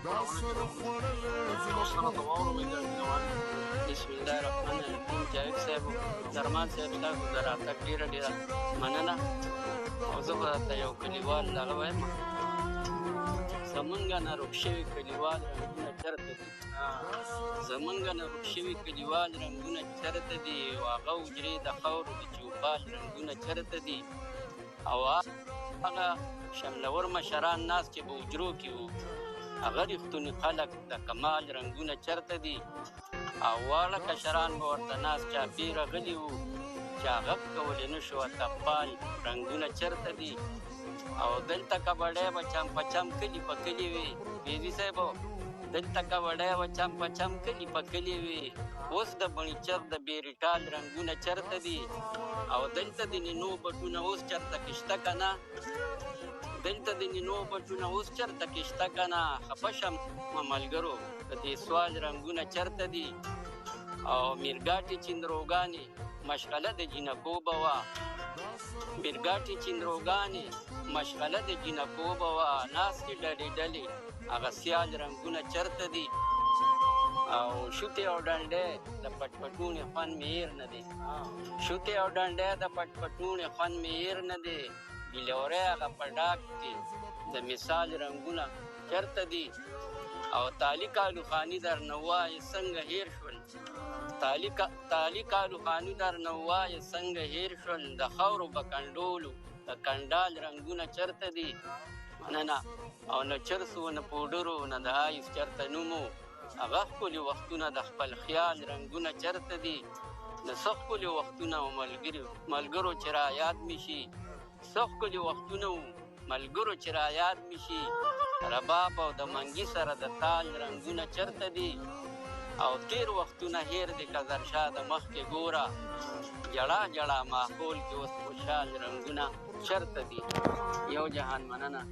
بسم الله الرحمن الرحیم. جاوید صاحب درمان صاحب تاسو د راتګ ډېره ډېره مننه. او زه به درته یو کلیوال دغه وایم، زمونږ نه روک شوي کلیوال رنګونه چېرته دي؟ زمونږ نه روک شوي کلیوال رنګونه چېرته دي؟ او هغه حجرې د خاورو د چوپال رنګونه چېرته دي؟ او هغه شملور مشران ناست چې په حجرو کې وو، هغه ریښتوني خلک د کمال رنګونه چېرته دي؟ او واړه کشران به ورته ناست چاپېره غلي وو چې هغه کولی نه شو تقبال رنګونه چېرته دي؟ او دلته کبډۍ به چم په چم کلي په کلي وي، بیبي صاحبو دلته کبډۍ به چم په چم کلي په کلي وي. اوس د بڼیچر د بیریټال رنګونه چېرته دي؟ او دلته د نینو بټونه اوس چېرته کې شته که نه؟ دلته د نینو بټونه اوس چېرته کې شته که نه؟ خفه شم ملګرو د دې سوال رنګونه چېرته دي؟ او میرګاټې چندروګانې مشغله د جینکو به وه، میرګاټې چندروګانې مشغله د جینکو به وه، ناستې ډلې ډلې هغه سیال رنګونه چېرته دي؟ او شوتې او ډنډۍ د پټ پټونې خوند مې هېر نه دی، شوتې او ډنډۍ د پټ پټونې خوند مې هېر نه دی. ګیلورۍ هغه په ډاګ کې د مثال رنګونه چېرته دي؟ او تالي کالو خاني درنه ووایې څنګه هېر شول؟ تالي کالو خاني درنه ووایې څنګه هېر شول؟ د خاورو په کنډولو د کنډال رنګونه چېرته دي؟ مننه. او نه چرسو نه پوډرو نه د آیس چېرته نومو، هغه ښکلي وختونه د خپل خیال رنګونه چېرته دي؟ د څه ښکلي وختونه و ملګرو چې رایاد مې شي، څه ښکلي وختونه و ملګرو چې رایاد مې شي. رباب او د منګي سره د تال رنګونه چېرته دي؟ او تیر وختونه هېر دي که زرشاه د مخکې ګوره، جړا جړا ماحول کې اوس خوشحال رنګونه چېرته دي؟ یو جهان مننه.